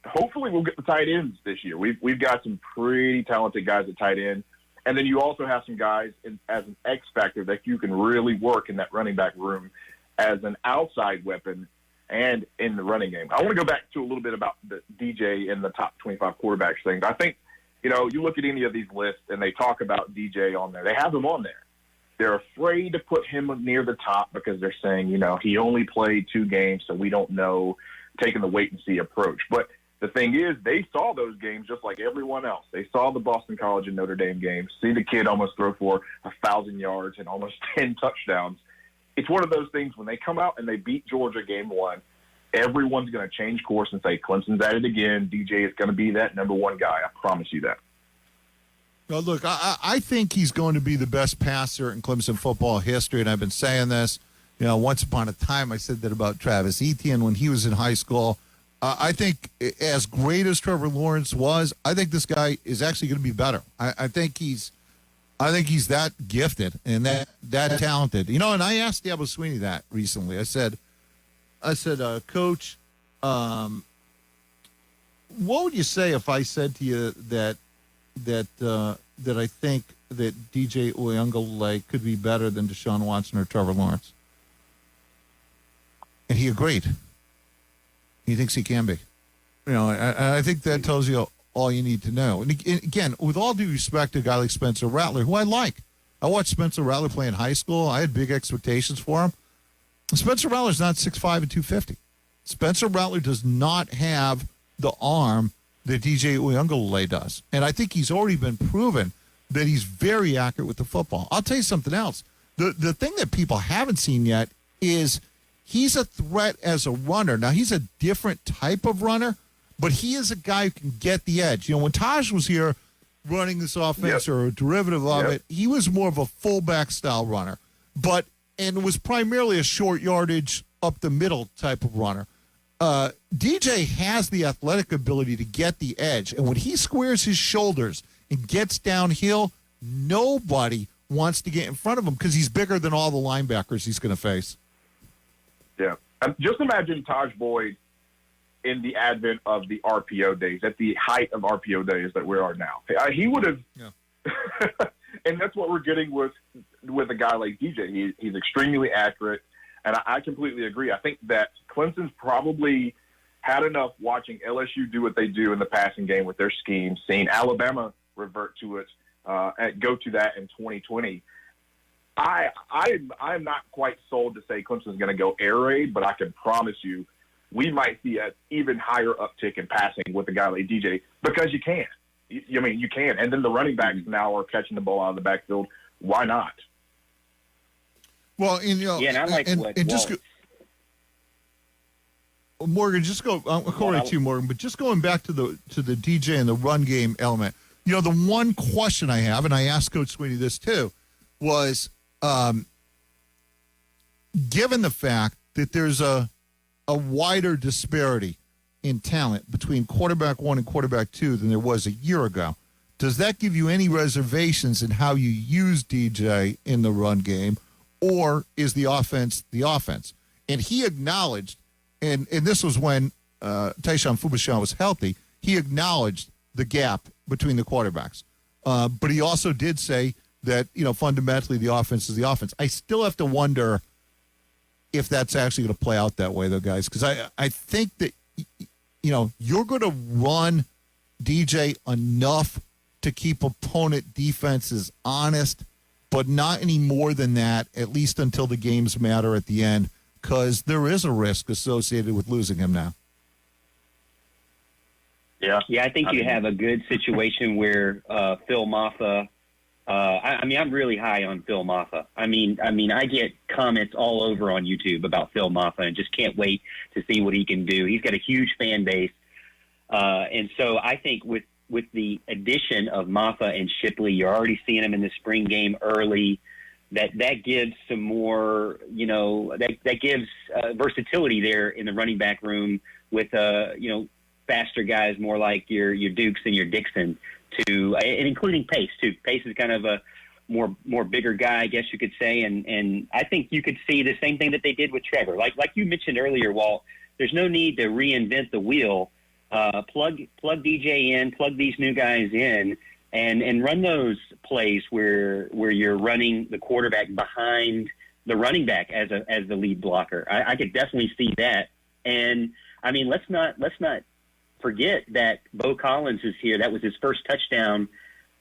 hopefully we'll get the tight ends this year. We've got some pretty talented guys at tight end. And then you also have some guys as an X factor that you can really work in that running back room as an outside weapon and in the running game. I want to go back to a little bit about the DJ and the top 25 quarterbacks thing. I think, you look at any of these lists and they talk about DJ on there. They have him on there. They're afraid to put him near the top because they're saying, he only played 2 games, so we don't know, taking the wait-and-see approach. But the thing is, they saw those games just like everyone else. They saw the Boston College and Notre Dame games, see the kid almost throw for 1,000 yards and almost 10 touchdowns. It's one of those things when they come out and they beat Georgia game 1, everyone's going to change course and say, Clemson's at it again. DJ is going to be that number 1 guy. I promise you that. Well, look, I think he's going to be the best passer in Clemson football history, and I've been saying this. Once upon a time I said that about Travis Etienne when he was in high school. I think as great as Trevor Lawrence was, I think this guy is actually going to be better. I think he's that gifted and that talented. And I asked Diablo Sweeney that recently. I said, Coach, what would you say if I said to you that I think that DJ Uyunglele could be better than Deshaun Watson or Trevor Lawrence? And he agreed. He thinks he can be. I think that tells you all you need to know. And again, with all due respect to a guy like Spencer Rattler, who I like. I watched Spencer Rattler play in high school. I had big expectations for him. Spencer Rattler's not 6'5" and 250. Spencer Rattler does not have the arm that DJ Uyunglele does. And I think he's already been proven that he's very accurate with the football. I'll tell you something else. The thing that people haven't seen yet is he's a threat as a runner. Now, he's a different type of runner, but he is a guy who can get the edge. When Taj was here running this offense or a derivative of it, he was more of a fullback style runner, and was primarily a short yardage up the middle type of runner. DJ has the athletic ability to get the edge, and when he squares his shoulders and gets downhill, nobody wants to get in front of him because he's bigger than all the linebackers he's going to face. Yeah. Just imagine Taj Boyd in the advent of the RPO days, at the height of RPO days that we are now. He would have and that's what we're getting with a guy like DJ. He's extremely accurate, and I completely agree. I think that Clemson's probably had enough watching LSU do what they do in the passing game with their scheme, seeing Alabama revert to it, and go to that in 2020. I'm not quite sold to say Clemson's going to go air raid, but I can promise you we might see an even higher uptick in passing with a guy like DJ because you can. You can. And then the running backs now are catching the ball out of the backfield. Why not? Well, and I like what just Morgan, just go. I'm according to you, Morgan, but just going back to the DJ and the run game element. The one question I have, and I asked Coach Sweeney this too, was given the fact that there's a wider disparity in talent between quarterback 1 and quarterback 2 than there was a year ago, does that give you any reservations in how you use DJ in the run game? or is the offense the offense? And he acknowledged, and this was when Tyshawn Fubushon was healthy, he acknowledged the gap between the quarterbacks. But he also did say that, fundamentally the offense is the offense. I still have to wonder if that's actually going to play out that way, though, guys, because I think that, you're going to run DJ enough to keep opponent defenses honest, but not any more than that, at least until the games matter at the end, because there is a risk associated with losing him now. Yeah, I think you have a good situation where Phil Maffa. I'm really high on Phil Maffa. I get comments all over on YouTube about Phil Maffa, and just can't wait to see what he can do. He's got a huge fan base, and so I think with the addition of Maffa and Shipley, you're already seeing him in the spring game early. That gives some more, that gives versatility there in the running back room with faster guys, more like your Dukes and your Dixon, and including Pace too. Pace is kind of a more bigger guy, I guess you could say, and I think you could see the same thing that they did with Trevor. Like you mentioned earlier, Walt. There's no need to reinvent the wheel. Plug DJ in, plug these new guys in, and run those plays where you're running the quarterback behind the running back as the lead blocker. I could definitely see that. And let's not forget that Bo Collins is here. That was his first touchdown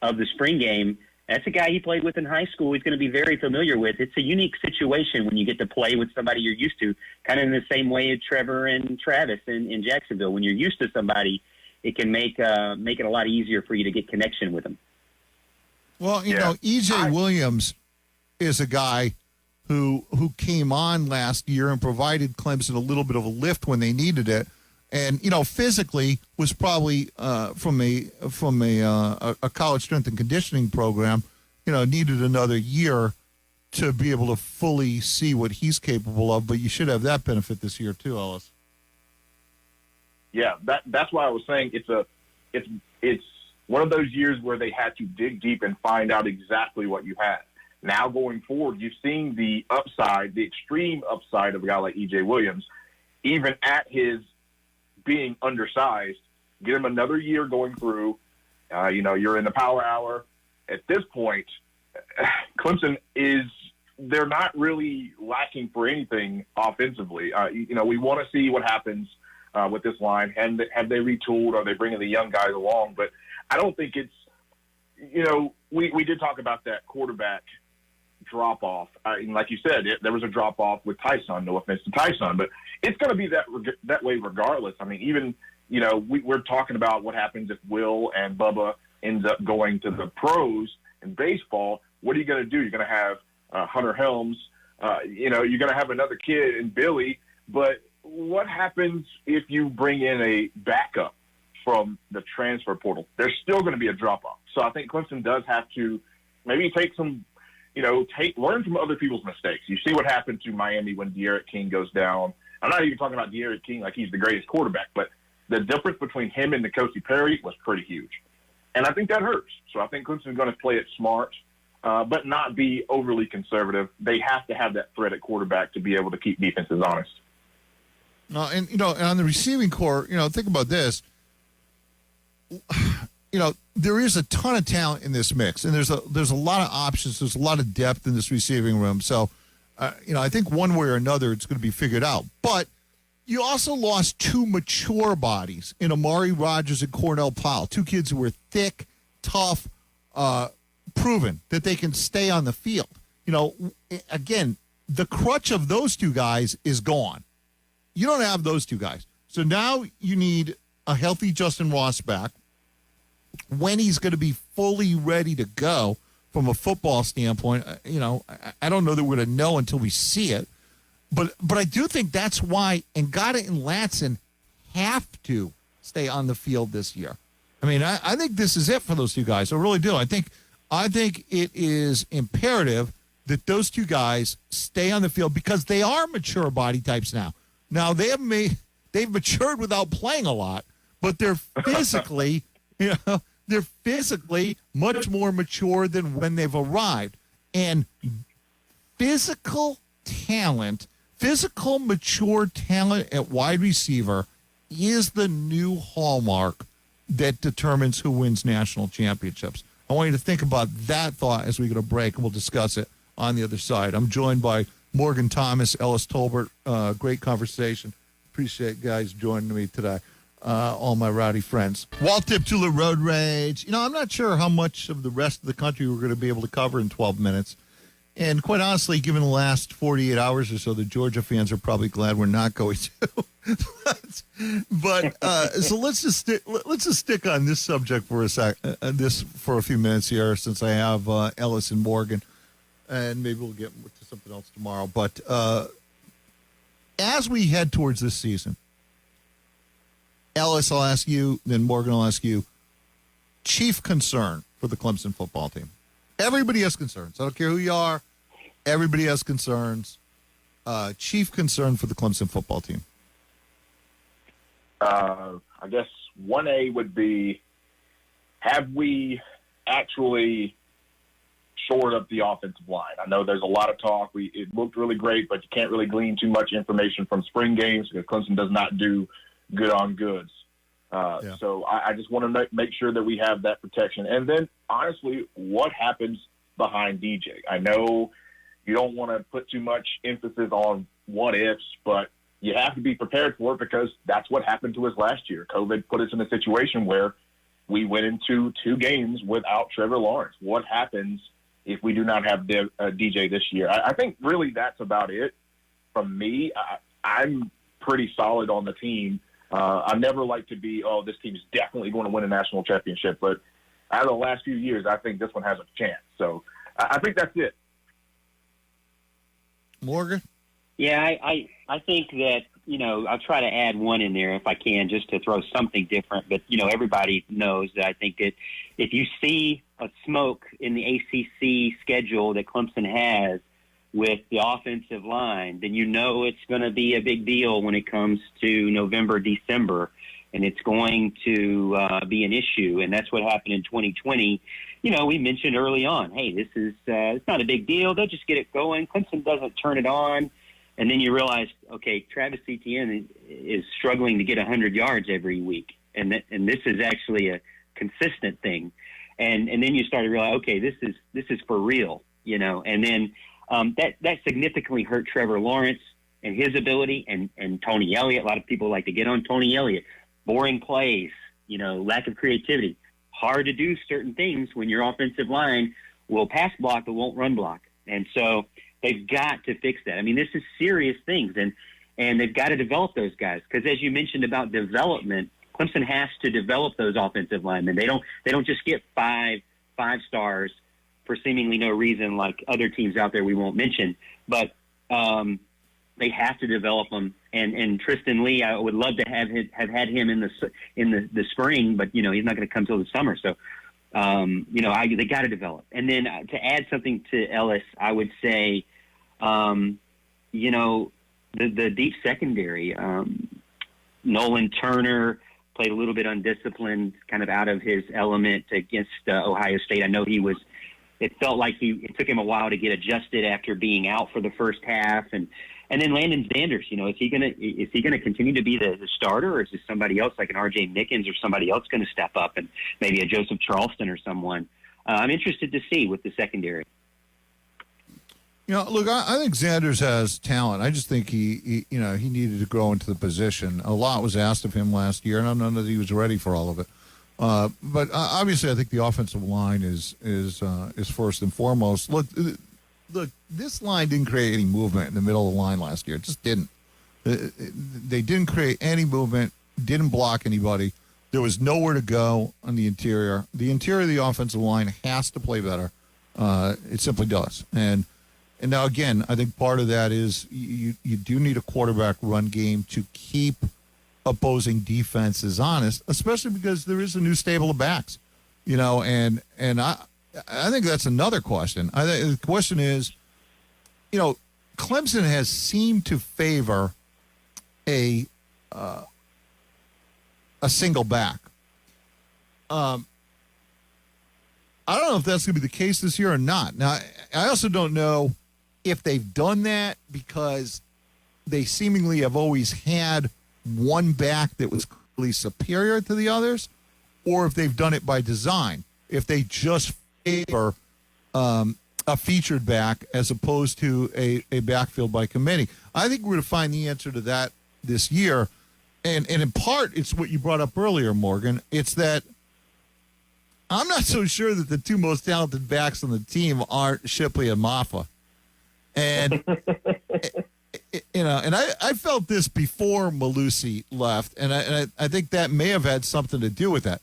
of the spring game. That's a guy he played with in high school. He's going to be very familiar with. It's a unique situation when you get to play with somebody you're used to, kind of in the same way as Trevor and Travis in Jacksonville. When you're used to somebody, it can make it a lot easier for you to get connection with them. Well, E.J. Williams is a guy who came on last year and provided Clemson a little bit of a lift when they needed it. And, physically was probably from a college strength and conditioning program, needed another year to be able to fully see what he's capable of. But you should have that benefit this year too, Ellis. Yeah, that's why I was saying it's one of those years where they had to dig deep and find out exactly what you had. Now going forward, you've seen the upside, the extreme upside of a guy like E.J. Williams, even at his being undersized. Get him another year going through. You're in the power hour. At this point, Clemson they're not really lacking for anything offensively. We want to see what happens with this line. And have they retooled? Are they bringing the young guys along? But I don't think it's, we did talk about that quarterback drop-off. Like you said, there was a drop-off with Tyson. No offense to Tyson, but it's going to be that way regardless. We're talking about what happens if Will and Bubba ends up going to the pros in baseball. What are you going to do? You're going to have Hunter Helms. You're going to have another kid in Billy. But what happens if you bring in a backup from the transfer portal? There's still going to be a drop-off. So I think Clemson does have to maybe learn from other people's mistakes. You see what happened to Miami when De'Aaron King goes down. I'm not even talking about De'Aaron King like he's the greatest quarterback, but the difference between him and N'Kosi Perry was pretty huge. And I think that hurts. So I think Clemson's going to play it smart, but not be overly conservative. They have to have that threat at quarterback to be able to keep defenses honest. And on the receiving core, think about this. There is a ton of talent in this mix, and there's a lot of options. There's a lot of depth in this receiving room. So, I think one way or another it's going to be figured out. But you also lost two mature bodies in Amari Rodgers and Cornell Powell, two kids who were thick, tough, proven that they can stay on the field. Again, the crutch of those two guys is gone. You don't have those two guys. So now you need a healthy Justin Ross back. When he's going to be fully ready to go from a football standpoint, I don't know that we're going to know until we see it. But I do think that's why Ngata and Latson have to stay on the field this year. I think this is it for those two guys. I really do. I think it is imperative that those two guys stay on the field because they are mature body types now. Now they've matured without playing a lot, but they're physically they're physically much more mature than when they've arrived. And physical mature talent at wide receiver is the new hallmark that determines who wins national championships. I want you to think about that thought as we go to break, and we'll discuss it on the other side. I'm joined by Morgan Thomas, Ellis Tolbert. Great conversation. Appreciate guys joining me today. All my rowdy friends. Walt Deptula Road Rage. I'm not sure how much of the rest of the country we're going to be able to cover in 12 minutes. And quite honestly, given the last 48 hours or so, the Georgia fans are probably glad we're not going to. but so let's just stick on this subject for a few minutes here, since I have Ellis and Morgan, and maybe we'll get to something else tomorrow. But as we head towards this season, Ellis, I'll ask you, then Morgan, I'll ask you. Chief concern for the Clemson football team. Everybody has concerns. I don't care who you are. Everybody has concerns. Chief concern for the Clemson football team. I guess 1A would be, have we actually shored up the offensive line? I know there's a lot of talk. It looked really great, but you can't really glean too much information from spring games because Clemson does not do good on goods. So I just want to make sure that we have that protection. And then, honestly, what happens behind DJ? I know you don't want to put too much emphasis on what-ifs, but you have to be prepared for it because that's what happened to us last year. COVID put us in a situation where we went into 2 games without Trevor Lawrence. What happens if we do not have DJ this year? I think really that's about it from me. I'm pretty solid on the team. I never like to be, this team is definitely going to win a national championship. But out of the last few years, I think this one has a chance. So I think that's it. Morgan? Yeah, I think that, I'll try to add one in there if I can, just to throw something different. But, everybody knows that I think that if you see a smoke in the ACC schedule that Clemson has with the offensive line, then it's going to be a big deal when it comes to November, December, and it's going to be an issue. And that's what happened in 2020. We mentioned early on, hey, this is it's not a big deal. They'll just get it going. Clemson doesn't turn it on. And then you realize, okay, Travis Etienne is struggling to get 100 yards every week. And this is actually a consistent thing. And then you start to realize, okay, this is for real, and then that significantly hurt Trevor Lawrence and his ability, and Tony Elliott. A lot of people like to get on Tony Elliott. Boring plays, lack of creativity. Hard to do certain things when your offensive line will pass block but won't run block. And so they've got to fix that. I mean, this is serious things, and they've got to develop those guys because, as you mentioned about development, Clemson has to develop those offensive linemen. They don't just get five stars for seemingly no reason like other teams out there we won't mention. But they have to develop them. And Tristan Lee, I would love to have had him in the spring, but he's not going to come till the summer. So they got to develop. And then to add something to Ellis, I would say, the deep secondary. Nolan Turner played a little bit undisciplined, kind of out of his element against Ohio State. I know it felt like it took him a while to get adjusted after being out for the first half. And then Landon Sanders, is he gonna continue to be the starter, or is this somebody else like an R.J. Mickens or somebody else going to step up, and maybe a Joseph Charleston or someone? I'm interested to see with the secondary. Look, I think Sanders has talent. I just think he needed to grow into the position. A lot was asked of him last year, and I don't know that he was ready for all of it. But obviously, I think the offensive line is first and foremost. Look, this line didn't create any movement in the middle of the line last year. It just didn't. They didn't create any movement, didn't block anybody. There was nowhere to go on the interior. The interior of the offensive line has to play better. It simply does. And now, again, I think part of that is you do need a quarterback run game to keep opposing defenses honest, especially because there is a new stable of backs. And I think that's another question. I think the question is, Clemson has seemed to favor a single back. I don't know if that's going to be the case this year or not. Now, I also don't know if they've done that because they seemingly have always had one back that was clearly superior to the others, or if they've done it by design, if they just favor a featured back as opposed to a backfield by committee. I think we're going to find the answer to that this year. And in part, it's what you brought up earlier, Morgan. It's that I'm not so sure that the two most talented backs on the team aren't Shipley and Maffa. And, and I felt this before Malusi left, and I think that may have had something to do with that.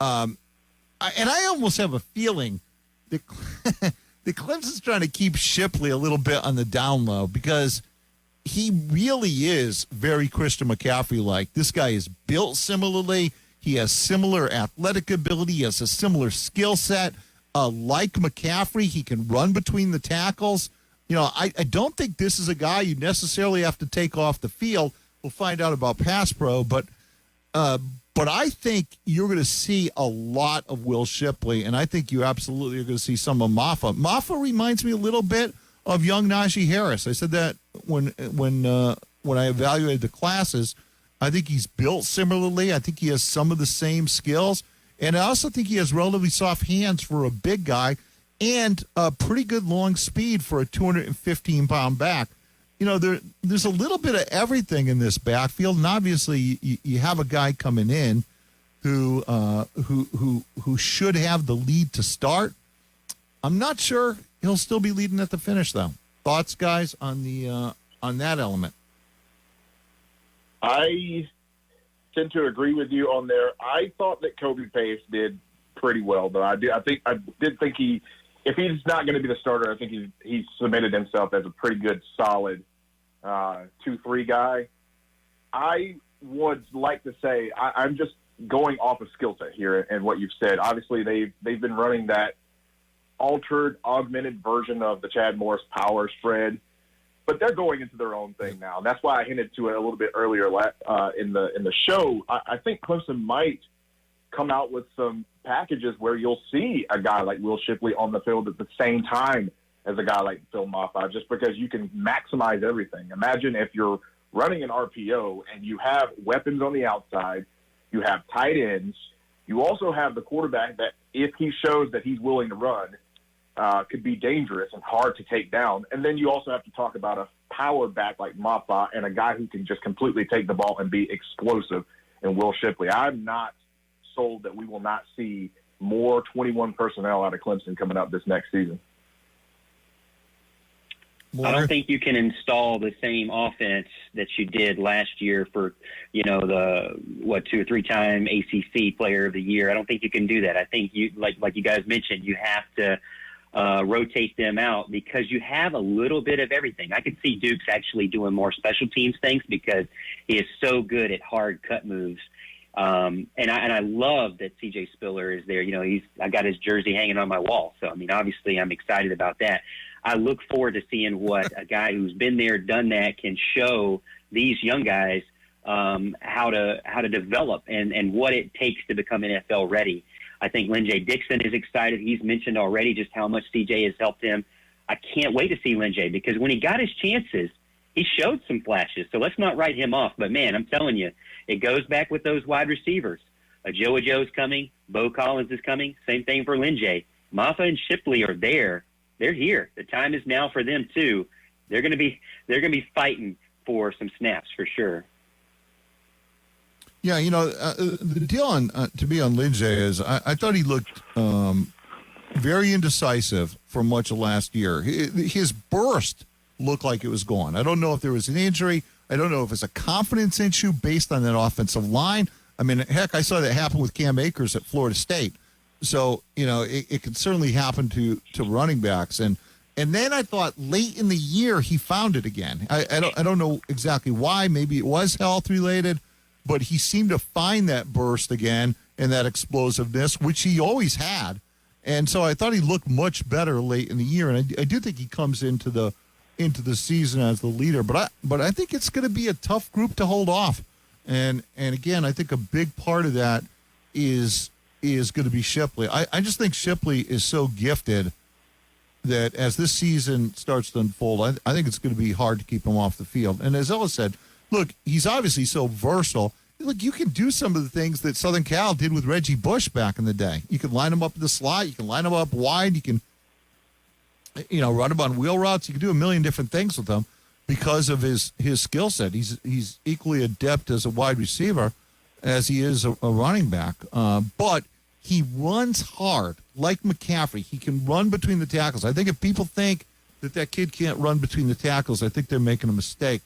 And I almost have a feeling that that Clemson's trying to keep Shipley a little bit on the down low because he really is very Christian McCaffrey-like. This guy is built similarly. He has similar athletic ability. He has a similar skill set. Like McCaffrey, he can run between the tackles. I don't think this is a guy you necessarily have to take off the field. We'll find out about pass pro, but I think you're going to see a lot of Will Shipley, and I think you absolutely are going to see some of Maffa. Maffa reminds me a little bit of young Najee Harris. I said that when I evaluated the classes. I think he's built similarly. I think he has some of the same skills, and I also think he has relatively soft hands for a big guy and a pretty good long speed for a 215-pound back. There's a little bit of everything in this backfield, and obviously you have a guy coming in who should have the lead to start. I'm not sure he'll still be leading at the finish, though. Thoughts, guys, on that element? I tend to agree with you on there. I thought that Kobe Pace did pretty well, but I did think he. If he's not going to be the starter, I think he's submitted himself as a pretty good, solid 2-3 guy. I would like to say I'm just going off of skill set here and what you've said. Obviously, they've been running that altered, augmented version of the Chad Morris power spread, but they're going into their own thing now. That's why I hinted to it a little bit earlier in the show. I think Clemson might come out with some packages where you'll see a guy like Will Shipley on the field at the same time as a guy like Phil Maffa, just because you can maximize everything. Imagine if you're running an RPO and you have weapons on the outside, you have tight ends, you also have the quarterback that, if he shows that he's willing to run, could be dangerous and hard to take down. And then you also have to talk about a power back like Maffa and a guy who can just completely take the ball and be explosive in Will Shipley. I'm not sold that we will not see more 21 personnel out of Clemson coming up this next season. I don't think you can install the same offense that you did last year for, the 2 or 3-time ACC Player of the Year. I don't think you can do that. I think you, like you guys mentioned, you have to rotate them out because you have a little bit of everything. I could see Dukes actually doing more special teams things because he is so good at hard cut moves. And I love that CJ Spiller is there. I got his jersey hanging on my wall. So, obviously I'm excited about that. I look forward to seeing what a guy who's been there, done that, can show these young guys how to develop and what it takes to become NFL ready. I think Lynjay Dixon is excited. He's mentioned already just how much CJ has helped him. I can't wait to see Lynjay because when he got his chances, he showed some flashes. So let's not write him off. But, man, I'm telling you, it goes back with those wide receivers. Joe Joe's coming. Bo Collins is coming. Same thing for Lynjay. Maffa and Shipley are there. They're here. The time is now for them too. They're going to be fighting for some snaps for sure. Yeah, the deal to be on Lynjay is I thought he looked very indecisive for much of last year. His burst looked like it was gone. I don't know if there was an injury. I don't know if it's a confidence issue based on that offensive line. Heck, I saw that happen with Cam Akers at Florida State. So, it could certainly happen to running backs. And then I thought late in the year he found it again. I don't know exactly why. Maybe it was health related, but he seemed to find that burst again and that explosiveness, which he always had. And so I thought he looked much better late in the year. And I do think he comes into the season as the leader. But I think it's going to be a tough group to hold off. And again, I think a big part of that is going to be Shipley. I just think Shipley is so gifted that as this season starts to unfold, I think it's going to be hard to keep him off the field. And as Ellis said, look, he's obviously so versatile. Look, you can do some of the things that Southern Cal did with Reggie Bush back in the day. You can line him up in the slot. You can line him up wide. You can, run him on wheel routes. You can do a million different things with him because of his skill set. He's equally adept as a wide receiver as he is a running back. But he runs hard, like McCaffrey. He can run between the tackles. I think if people think that kid can't run between the tackles, I think they're making a mistake.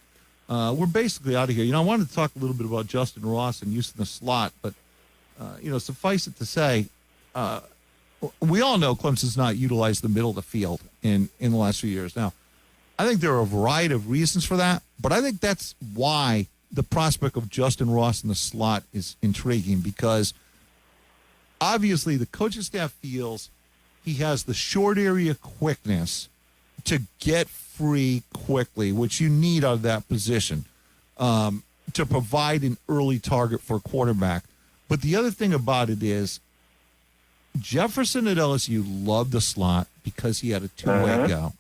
We're basically out of here. I wanted to talk a little bit about Justin Ross and use in the slot, but, suffice it to say, we all know Clemson's not utilized the middle of the field in the last few years. Now, I think there are a variety of reasons for that, but I think that's why the prospect of Justin Ross in the slot is intriguing, because obviously the coaching staff feels he has the short area quickness to get free quickly, which you need out of that position to provide an early target for a quarterback. But the other thing about it is Jefferson at LSU loved the slot because he had a two-way go.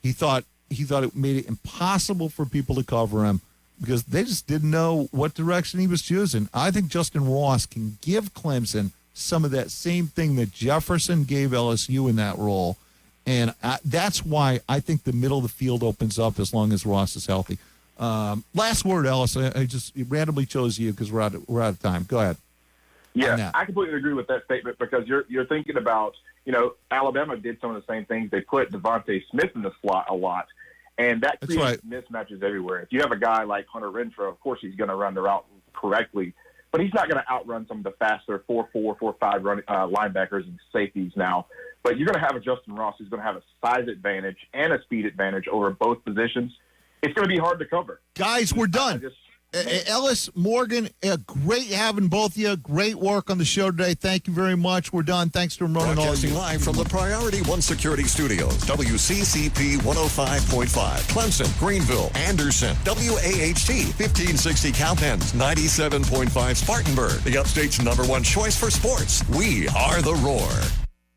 He thought it made it impossible for people to cover him because they just didn't know what direction he was choosing. I think Justin Ross can give Clemson some of that same thing that Jefferson gave LSU in that role. And that's why I think the middle of the field opens up as long as Ross is healthy. Last word, Ellis. I just randomly chose you because we're out of time. Go ahead. Yeah, I completely agree with that statement because you're thinking about, Alabama did some of the same things. They put Devontae Smith in the slot a lot, and that creates mismatches everywhere. If you have a guy like Hunter Renfrow, of course he's going to run the route correctly, but he's not going to outrun some of the faster 4-4, 4-5 running linebackers and safeties now. But you're going to have a Justin Ross who's going to have a size advantage and a speed advantage over both positions. It's going to be hard to cover. Guys, we're done. Ellis, Morgan, great having both of you. Great work on the show today. Thank you very much. We're done. Thanks to Ramon and all of you. Broadcasting live from the Priority One Security Studios, WCCP 105.5, Clemson, Greenville, Anderson, WAHT 1560 Cowpens, 97.5 Spartanburg, the Upstate's #1 choice for sports. We are the Roar.